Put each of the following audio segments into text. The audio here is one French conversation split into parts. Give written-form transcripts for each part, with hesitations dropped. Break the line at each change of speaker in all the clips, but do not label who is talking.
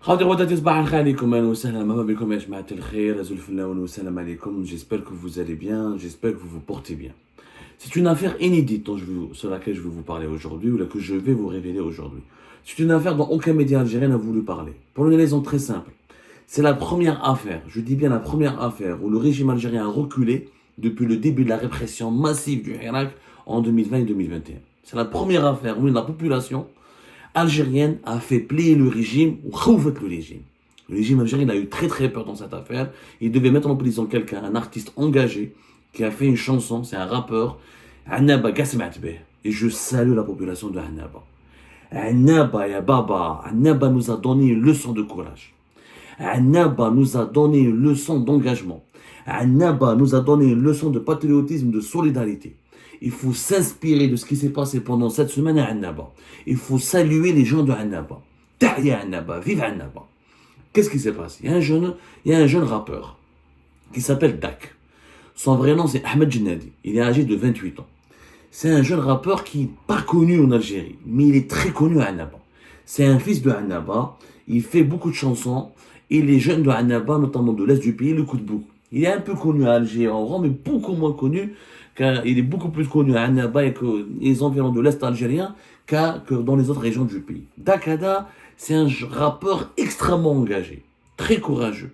J'espère que vous allez bien, j'espère que vous vous portez bien. C'est une affaire inédite sur laquelle je vais vous parler aujourd'hui, ou que je vais vous révéler aujourd'hui. C'est une affaire dont aucun média algérien n'a voulu parler. Pour une raison très simple. C'est la première affaire, je dis bien la première affaire, où le régime algérien a reculé depuis le début de la répression massive du Hirak en 2020 et 2021. C'est la première affaire où la population algérienne a fait plier le régime, ou khoufet le régime. Le régime algérien a eu très très peur dans cette affaire. Il devait mettre en prison quelqu'un, un artiste engagé, qui a fait une chanson, c'est un rappeur, Annaba Gasmatbeh. Et je salue la population de Annaba. Annaba ya Baba, Annaba nous a donné une leçon de courage. Annaba nous a donné une leçon d'engagement. Annaba nous a donné une leçon de patriotisme, de solidarité. Il faut s'inspirer de ce qui s'est passé pendant cette semaine à Annaba. Il faut saluer les gens de Annaba. Tahia Annaba, vive Annaba. Qu'est-ce qui s'est passé? Il y a un jeune rappeur qui s'appelle Dak. Son vrai nom c'est Ahmed Jnadi. Il est âgé de 28 ans. C'est un jeune rappeur qui n'est pas connu en Algérie, mais il est très connu à Annaba. C'est un fils de Annaba. Il fait beaucoup de chansons et les jeunes de Annaba, notamment de l'Est du pays, l'écoutent beaucoup. Il est un peu connu à Alger en Oran, mais beaucoup moins connu, car il est beaucoup plus connu à Annaba et que les environs de l'Est algérien que dans les autres régions du pays. Dakada, c'est un rappeur extrêmement engagé, très courageux.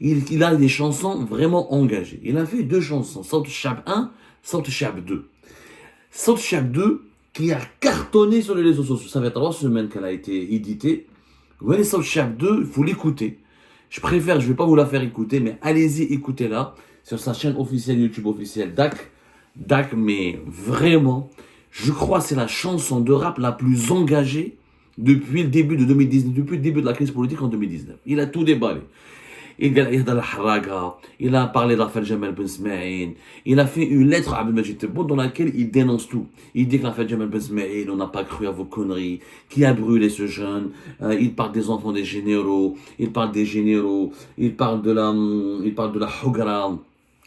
Il a des chansons vraiment engagées. Il a fait deux chansons, Saut Chab 1, Saut Chab 2. Saut Chab 2, qui a cartonné sur les réseaux sociaux. Ça fait 3 semaines qu'elle a été éditée. Vous voyez, Saut Chab 2, il faut l'écouter. Je ne vais pas vous la faire écouter, mais allez-y, écoutez-la sur sa chaîne officielle, YouTube officielle, Dak, mais vraiment, je crois que c'est la chanson de rap la plus engagée depuis le début de 2019, depuis le début de la crise politique en 2019. Il a tout déballé. Il a parlé d'Afel Jamal Ben Smaïn. Il a fait une lettre à Abdelmajid Tebboune dans laquelle il dénonce tout. Il dit que l'Afel Jamal Ben Smaïn, on n'a pas cru à vos conneries, qui a brûlé ce jeune. Il parle des enfants des généraux, il parle des généraux, il parle de la Hogra.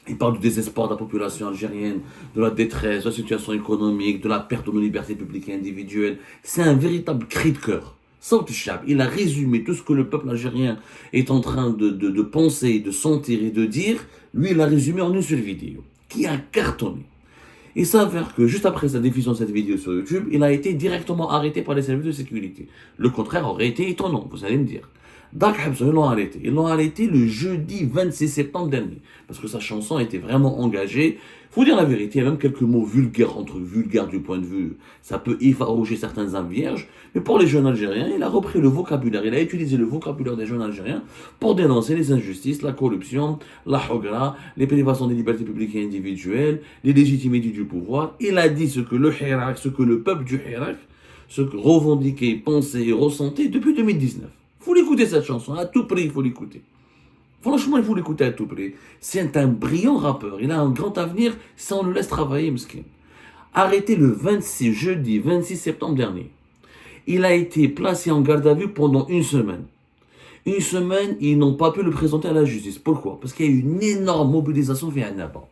Il parle du désespoir de la population algérienne, de la détresse, de la situation économique, de la perte de nos libertés publiques et individuelles. C'est un véritable cri de cœur. Saut Chab, il a résumé tout ce que le peuple algérien est en train de penser, de sentir et de dire. Lui, il a résumé en une seule vidéo, qui a cartonné. Il s'avère que juste après sa diffusion de cette vidéo sur YouTube, il a été directement arrêté par les services de sécurité. Le contraire aurait été étonnant, vous allez me dire. Dak Habson, ils l'ont arrêté. Ils l'ont arrêté le jeudi 26 septembre dernier. Parce que sa chanson était vraiment engagée. Faut dire la vérité, il y a même quelques mots vulgaires, entre vulgaires du point de vue, ça peut effaroucher certaines âmes vierges. Mais pour les jeunes Algériens, il a repris le vocabulaire, il a utilisé le vocabulaire des jeunes Algériens pour dénoncer les injustices, la corruption, la hogra, les privations des libertés publiques et individuelles, les légitimités du pouvoir. Il a dit ce que le Hirak, ce que le peuple du Hirak, ce que revendiquait, pensait et ressentait depuis 2019. Il faut l'écouter cette chanson, à tout prix il faut l'écouter. Franchement, il faut l'écouter à tout prix. C'est un brillant rappeur, il a un grand avenir si on le laisse travailler, Mskin. Arrêté le jeudi 26 septembre dernier. Il a été placé en garde à vue pendant une semaine. Une semaine, ils n'ont pas pu le présenter à la justice. Pourquoi? Parce qu'il y a eu une énorme mobilisation via Annaba.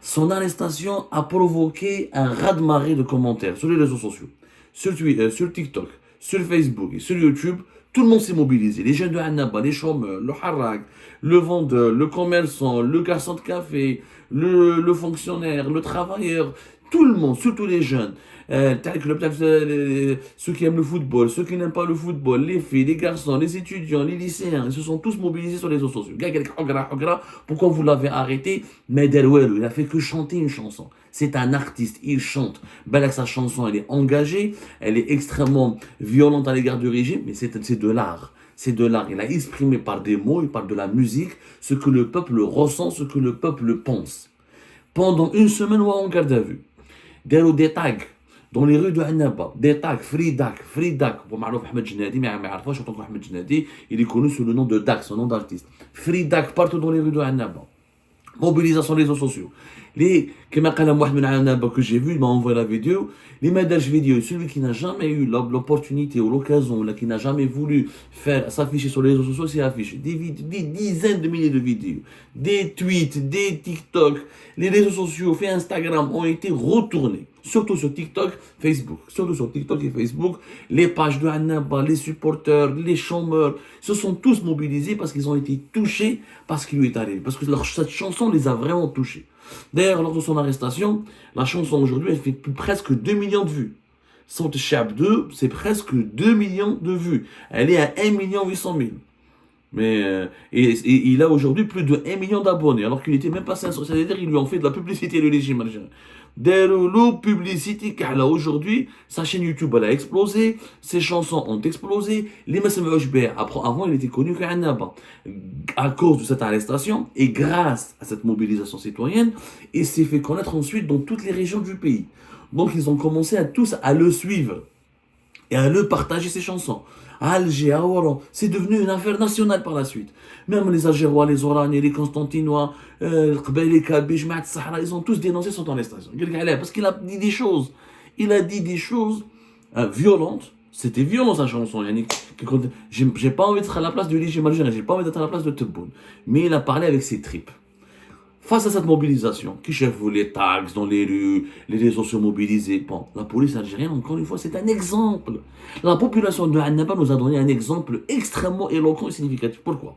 Son arrestation a provoqué un raz-de-marée de commentaires sur les réseaux sociaux, sur TikTok, sur Facebook et sur YouTube. Tout le monde s'est mobilisé. Les jeunes de Annaba, les chômeurs, le harak, le vendeur, le commerçant, le garçon de café, le fonctionnaire, le travailleur, tout le monde, surtout les jeunes. Ceux qui aiment le football, ceux qui n'aiment pas le football, les filles, les garçons, les étudiants, les lycéens, ils se sont tous mobilisés sur les réseaux sociaux. Pourquoi vous l'avez arrêté? Mais il a fait que chanter une chanson. C'est un artiste, il chante. Balak, sa chanson, elle est engagée, elle est extrêmement violente à l'égard du régime, mais c'est de l'art. C'est de l'art. Il a exprimé par des mots, il parle de la musique, ce que le peuple ressent, ce que le peuple pense. Pendant une semaine, on en garde à vue. Des tags dans les rues de Annaba, des tags, Free Dak. Pour Ma'rouf Ahmed Jnadi, mais je pense Ahmed Jnadi, il est connu sous le nom de Dak, son nom d'artiste. Free Dak partout dans les rues de Annaba. Mobilisation des réseaux sociaux. Que j'ai vu, il m'a envoyé la vidéo. Les médages vidéo, celui qui n'a jamais eu l'opportunité ou l'occasion, qui n'a jamais voulu s'afficher sur les réseaux sociaux, s'est affiché. Des dizaines de milliers de vidéos, des tweets, des TikTok, les réseaux sociaux, Instagram ont été retournés. surtout sur TikTok, Facebook. Surtout sur TikTok et Facebook, les pages de Annaba, les supporters, les chômeurs, se sont tous mobilisés parce qu'ils ont été touchés par ce qui lui est arrivé. Parce que cette chanson les a vraiment touchés. D'ailleurs, lors de son arrestation, la chanson aujourd'hui, elle fait presque 2 millions de vues. Saut Chab 2, c'est presque 2 millions de vues. Elle est à 1 800 000. Mais il a aujourd'hui plus de 1 million d'abonnés, alors qu'il était même pas 500. C'est-à-dire qu'ils lui ont fait de la publicité, le régime algérien. Derolo publicité, car là aujourd'hui, sa chaîne YouTube elle a explosé, ses chansons ont explosé. Les Massam Oujber, avant il était connu qu'à Annaba. À cause de cette arrestation et grâce à cette mobilisation citoyenne, il s'est fait connaître ensuite dans toutes les régions du pays. Donc ils ont commencé à tous à le suivre et à le partager ses chansons. Alger, à Oran, c'est devenu une affaire nationale par la suite. Même les Algérois, les Oraniens, les Constantinois, les Kabé, Jmaat Sahara, ils ont tous dénoncé son arrestation. Parce qu'il a dit des choses. Il a dit des choses violentes. C'était violent sa chanson. J'ai pas envie d'être à la place du régime algérien, j'ai pas envie d'être à la place de Tebboune. Mais il a parlé avec ses tripes. Face à cette mobilisation, qui chef les tags dans les rues, les réseaux sociaux mobilisés, bon, la police algérienne, encore une fois, c'est un exemple. La population de Annaba nous a donné un exemple extrêmement éloquent et significatif. Pourquoi?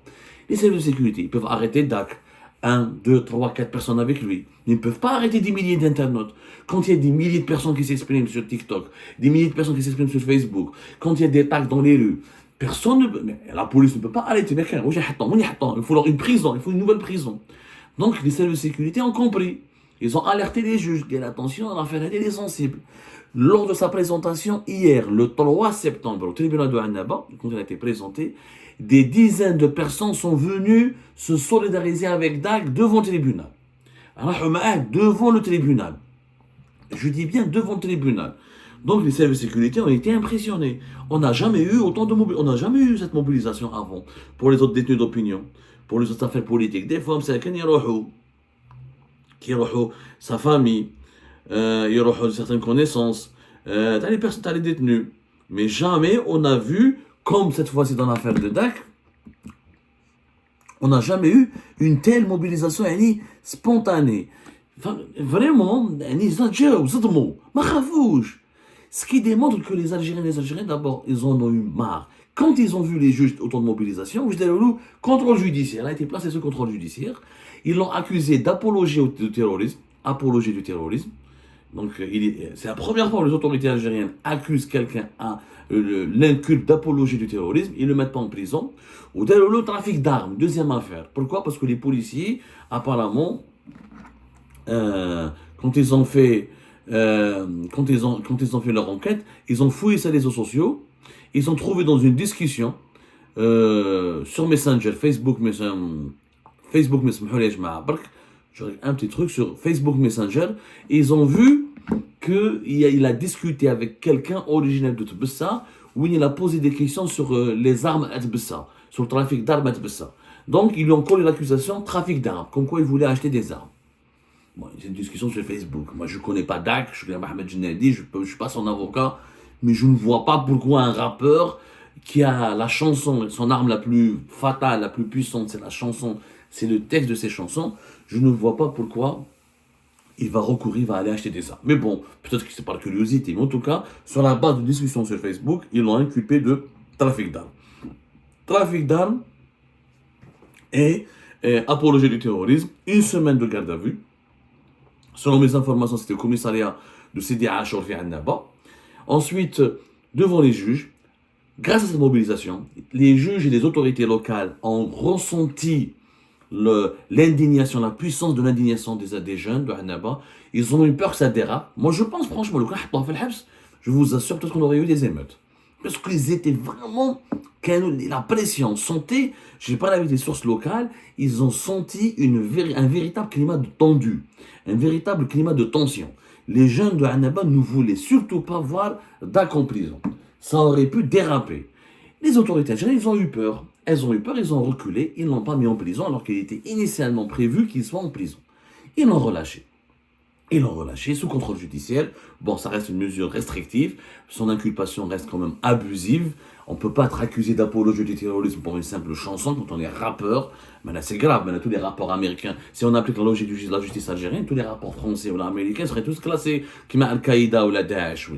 Les services de sécurité, ils peuvent arrêter DAC, 1, 2, 3, 4 personnes avec lui. Ils ne peuvent pas arrêter des milliers d'internautes. Quand il y a des milliers de personnes qui s'expriment sur TikTok, des milliers de personnes qui s'expriment sur Facebook, quand il y a des tags dans les rues, personne ne peut, la police ne peut pas arrêter. Il faut leur une prison, il faut une nouvelle prison. Donc, les services de sécurité ont compris. Ils ont alerté les juges. Et attention, l'affaire elle est sensible. Lors de sa présentation hier, le 3 septembre, au tribunal de Annaba, quand il a été présenté, des dizaines de personnes sont venues se solidariser avec DAC devant le tribunal. Alors, devant le tribunal. Je dis bien devant le tribunal. Donc, les services de sécurité ont été impressionnés. On n'a jamais eu on n'a jamais eu cette mobilisation avant pour les autres détenus d'opinion. Pour les autres affaires politiques. Des fois, مساكن يروحوا sa famille, يروحوا certaines connaissances, t'as les personnes, t'as les détenus. Mais jamais on a vu, comme cette fois-ci dans l'affaire de DAC, on n'a jamais eu une telle mobilisation spontanée. Vraiment, ce qui démontre que les Algériens, d'abord, ils en ont eu marre. Quand ils ont vu les juges autour de mobilisation, contrôle judiciaire, a été placé sous contrôle judiciaire, ils l'ont accusé d'apologie du terrorisme, apologie du terrorisme. Donc c'est la première fois que les autorités algériennes accusent quelqu'un, l'inculpent d'apologie du terrorisme, ils ne le mettent pas en prison. Ou le trafic d'armes, deuxième affaire. Pourquoi? Parce que les policiers, apparemment, quand ils ont fait leur enquête, ils ont fouillé ses réseaux sociaux. Ils ont trouvé dans une discussion sur Messenger, Facebook Messenger, un petit truc sur Facebook Messenger, et ils ont vu qu'il a discuté avec quelqu'un originaire de Tbessa, où il a posé des questions sur les armes à Tbessa, sur le trafic d'armes à Tbessa. Donc ils lui ont collé l'accusation trafic d'armes, comme quoi il voulait acheter des armes. Bon, c'est une discussion sur Facebook. Moi je ne connais pas DAC, je connais Mohamed Jnadi, je ne suis pas son avocat. Mais je ne vois pas pourquoi un rappeur qui a la chanson, son arme la plus fatale, la plus puissante, c'est la chanson, c'est le texte de ses chansons, je ne vois pas pourquoi il va aller acheter des armes. Mais bon, peut-être que c'est par curiosité, mais en tout cas, sur la base de discussion sur Facebook, ils l'ont inculpé de trafic d'armes. Trafic d'armes et apologie du terrorisme, 1 semaine de garde à vue. Selon mes informations, c'était au commissariat de Sidi Achour fi Annaba. Ensuite, devant les juges, grâce à cette mobilisation, les juges et les autorités locales ont ressenti l'indignation, la puissance de l'indignation des jeunes de Annaba. Ils ont eu peur que ça dérape. Moi, je pense franchement, je vous assure, peut-être qu'on aurait eu des émeutes. Parce qu'ils étaient vraiment... La pression, sentait, j'ai parlé avec des sources locales, ils ont senti un véritable climat de tendu, un véritable climat de tension. Les jeunes de Annaba ne voulaient surtout pas voir DAC en prison. Ça aurait pu déraper. Les autorités algériennes, ils ont eu peur. Elles ont eu peur, ils ont reculé, ils ne l'ont pas mis en prison alors qu'il était initialement prévu qu'il soit en prison. Ils l'ont relâché. Ils l'ont relâché sous contrôle judiciaire. Bon, ça reste une mesure restrictive. Son inculpation reste quand même abusive. On ne peut pas être accusé d'apologie du terrorisme pour une simple chanson quand on est rappeur. Mais là, c'est grave. Maintenant, tous les rappeurs américains, si on applique la logique de la justice algérienne, tous les rappeurs français ou américains seraient tous classés comme Al-Qaïda ou la Daesh.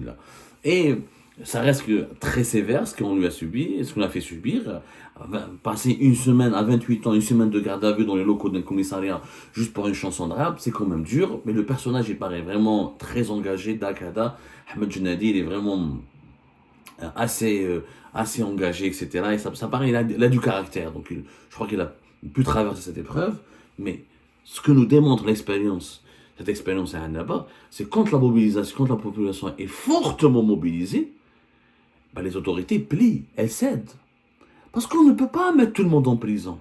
Et ça reste que très sévère ce qu'on lui a subi, ce qu'on a fait subir. Passer une semaine à 28 ans, une semaine de garde à vue dans les locaux d'un commissariat juste pour une chanson de rap, c'est quand même dur. Mais le personnage, il paraît vraiment très engagé. Dakada, Ahmed Jnadi, il est vraiment assez engagé, etc. Et ça paraît, il a du caractère. Donc je crois qu'il a pu traverser cette épreuve. Mais ce que nous démontre l'expérience, cette expérience à Annaba, c'est quand la mobilisation, quand la population est fortement mobilisée, ben les autorités plient, elles cèdent. Parce qu'on ne peut pas mettre tout le monde en prison.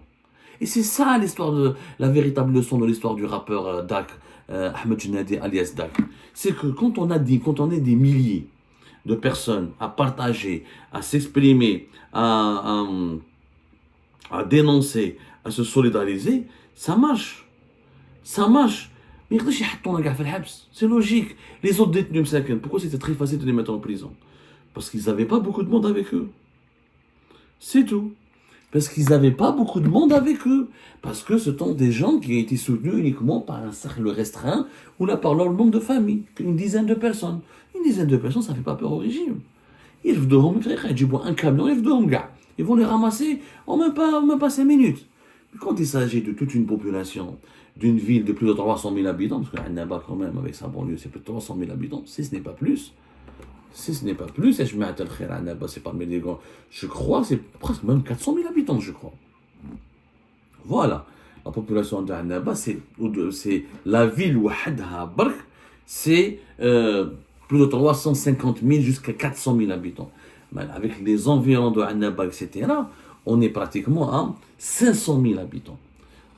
Et c'est ça l'histoire de la véritable leçon de l'histoire du rappeur Dak, Ahmed Jnadi alias Dak. C'est que quand on est des milliers de personnes à partager, à s'exprimer, à dénoncer, à se solidariser, ça marche. Ça marche. Mais c'est logique. Les autres détenus, pourquoi c'était très facile de les mettre en prison? Parce qu'ils n'avaient pas beaucoup de monde avec eux. C'est tout. Parce qu'ils n'avaient pas beaucoup de monde avec eux. Parce que ce sont des gens qui ont été soutenus uniquement par un cercle restreint ou là par leur membre de famille. Une dizaine de personnes. Une dizaine de personnes, ça ne fait pas peur au régime. Ils vont un camion, ils vont les ramasser en même pas 5 minutes. Mais quand il s'agit de toute une population, d'une ville de plus de 300 000 habitants, parce qu'Annaba quand même, avec sa banlieue, c'est plus de 300 000 habitants, si ce n'est pas plus, et je mets à tel khir Annaba, c'est pas mes je crois que c'est presque même 400 000 habitants, je crois. Voilà. La population d'Annaba, c'est la ville où Hadha Bark, c'est plus de 350 000 jusqu'à 400 000 habitants. Mais avec les environs de Annaba, etc., on est pratiquement à 500 000 habitants.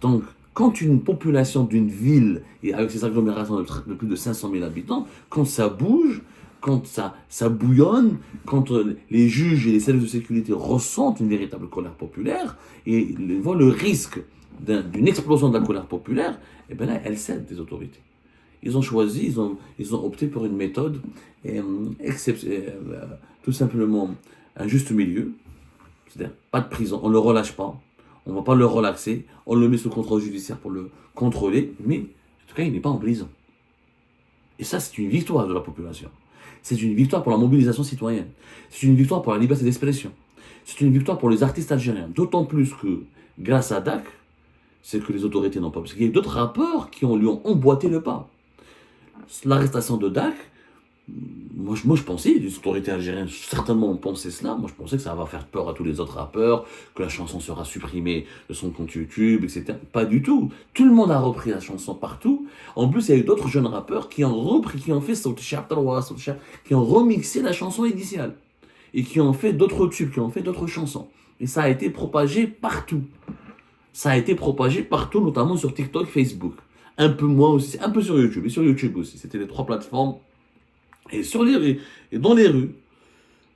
Donc, quand une population d'une ville, et avec ses agglomérations de plus de 500 000 habitants, quand ça bouge, quand ça bouillonne, quand les juges et les services de sécurité ressentent une véritable colère populaire et voient le risque d'une explosion de la colère populaire, et bien là, elles cèdent des autorités. Ils ont choisi, ils ont opté pour une méthode tout simplement un juste milieu, c'est-à-dire pas de prison, on ne le relâche pas, on ne va pas le relaxer, on le met sous contrôle judiciaire pour le contrôler, mais en tout cas, il n'est pas en prison. Et ça, c'est une victoire de la population. C'est une victoire pour la mobilisation citoyenne. C'est une victoire pour la liberté d'expression. C'est une victoire pour les artistes algériens. D'autant plus que, grâce à Dak, c'est que les autorités n'ont pas... Parce qu'il y a eu d'autres rapports qui lui ont emboîté le pas. L'arrestation de Dak, moi je pensais, les autorités algériennes certainement ont pensé cela, moi je pensais que ça va faire peur à tous les autres rappeurs, que la chanson sera supprimée de son compte YouTube, etc. Pas du tout. Tout le monde a repris la chanson partout. En plus, il y a eu d'autres jeunes rappeurs qui ont repris, qui ont fait qui ont remixé la chanson initiale. Et qui ont fait d'autres tubes, qui ont fait d'autres chansons. Et ça a été propagé partout. Ça a été propagé partout, notamment sur TikTok, Facebook. Un peu moins aussi, un peu sur YouTube, et sur YouTube aussi. C'était les 3 plateformes. Et sur les rues, et dans les rues,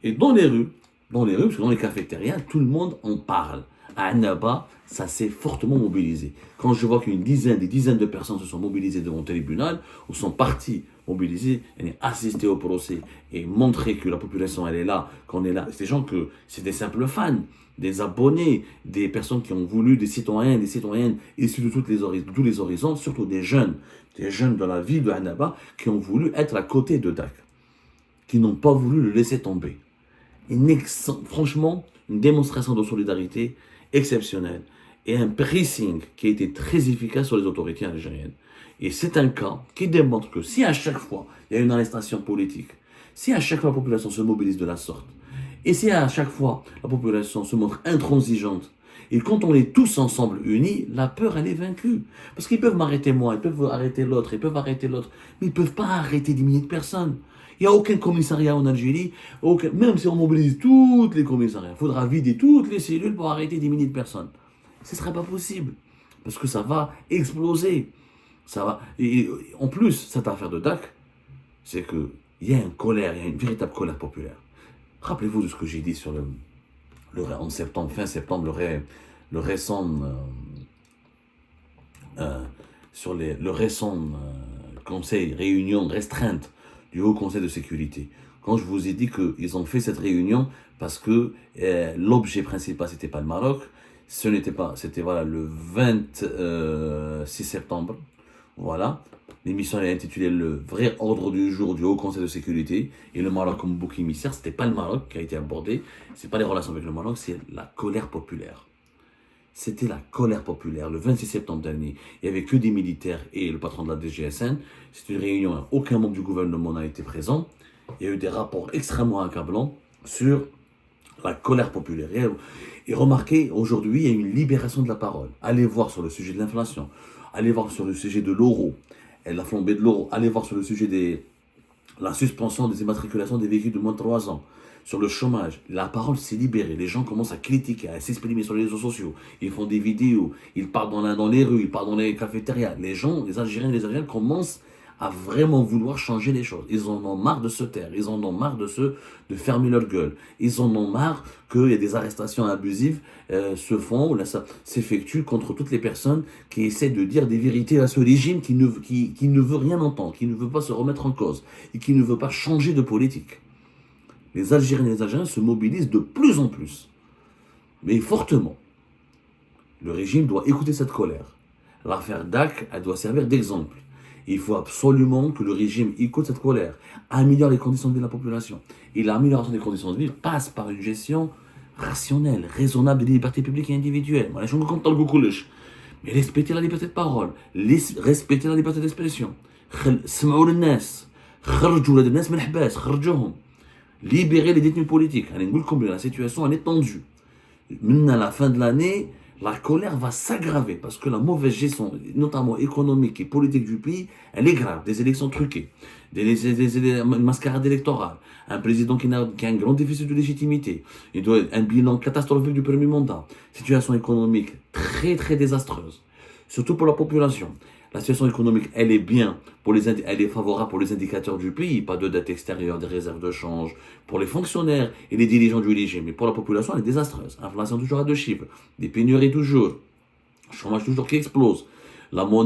parce que dans les cafétérias, tout le monde en parle. À Annaba, ça s'est fortement mobilisé. Quand je vois des dizaines de personnes se sont mobilisées devant le tribunal, ou sont parties mobilisées, assister au procès, et montrer que la population, elle est là, qu'on est là. C'est des gens que, c'est des simples fans, des abonnés, des personnes qui ont voulu, des citoyens, des citoyennes, issus de tous les horizons, surtout des jeunes de la ville de Annaba, qui ont voulu être à côté de Dak, qui n'ont pas voulu le laisser tomber. Franchement, une démonstration de solidarité exceptionnelle et un pressing qui a été très efficace sur les autorités algériennes. Et c'est un cas qui démontre que si à chaque fois il y a une arrestation politique, si à chaque fois la population se mobilise de la sorte, et si à chaque fois la population se montre intransigeante, et quand on est tous ensemble unis, la peur, elle est vaincue. Parce qu'ils peuvent m'arrêter moi, ils peuvent arrêter l'autre, mais ils ne peuvent pas arrêter des milliers de personnes. Il n'y a aucun commissariat en Algérie, même si on mobilise tous les commissariats, il faudra vider toutes les cellules pour arrêter des milliers de personnes. Ce ne sera pas possible, parce que ça va exploser. Et en plus, cette affaire de Dak, c'est qu'il y a une véritable colère populaire. Rappelez-vous de ce que j'ai dit sur en septembre, fin septembre, le récent réunion restreinte du Haut Conseil de sécurité, quand je vous ai dit qu'ils ont fait cette réunion parce que l'objet principal, c'était pas le Maroc, ce n'était pas, c'était voilà, le 26 septembre. Voilà. L'émission est intitulée Le vrai ordre du jour du Haut Conseil de sécurité. Et le Maroc comme bouc émissaire, c'était pas le Maroc qui a été abordé, c'est pas les relations avec le Maroc, c'est la colère populaire. C'était la colère populaire. Le 26 septembre dernier, il n'y avait que des militaires et le patron de la DGSN. C'est une réunion, aucun membre du gouvernement n'a été présent. Il y a eu des rapports extrêmement accablants sur la colère populaire. Et remarquez, aujourd'hui, il y a une libération de la parole. Allez voir sur le sujet de l'inflation, allez voir sur le sujet de l'euro, la flambée de l'euro, allez voir sur le sujet de la suspension des immatriculations des véhicules de moins de 3 ans, sur le chômage. La parole s'est libérée. Les gens commencent à critiquer, à s'exprimer sur les réseaux sociaux. Ils font des vidéos, ils parlent dans les rues, ils parlent dans les cafétérias. Les gens, les Algériens et les Algériennes commencent à vraiment vouloir changer les choses. Ils en ont marre de se taire, ils en ont marre de fermer leur gueule. Ils en ont marre qu'il y ait des arrestations abusives s'effectuent contre toutes les personnes qui essaient de dire des vérités à ce régime qui ne veut rien entendre, qui ne veut pas se remettre en cause et qui ne veut pas changer de politique. Les Algériens et les Algériens se mobilisent de plus en plus, mais fortement. Le régime doit écouter cette colère. L'affaire Dac, elle doit servir d'exemple. Il faut absolument que le régime écoute cette colère, améliore les conditions de vie de la population. Et l'amélioration des conditions de vie passe par une gestion rationnelle, raisonnable des libertés publiques et individuelles. Mais respecter la liberté de parole, respecter la liberté d'expression. Libérer les détenus politiques. La situation est tendue. Maintenant, à la fin de l'année, la colère va s'aggraver parce que la mauvaise gestion, notamment économique et politique du pays, elle est grave. Des élections truquées, une mascarade électorale, un président qui a un grand déficit de légitimité, un bilan catastrophique du premier mandat, situation économique très très désastreuse, surtout pour la population. La situation économique, elle est bien, elle est favorable pour les indicateurs du pays, pas de dette extérieure, des réserves de change, pour les fonctionnaires et les dirigeants du régime. Mais pour la population, elle est désastreuse. Inflation toujours à 2 chiffres, des pénuries toujours, chômage toujours qui explose, la monnaie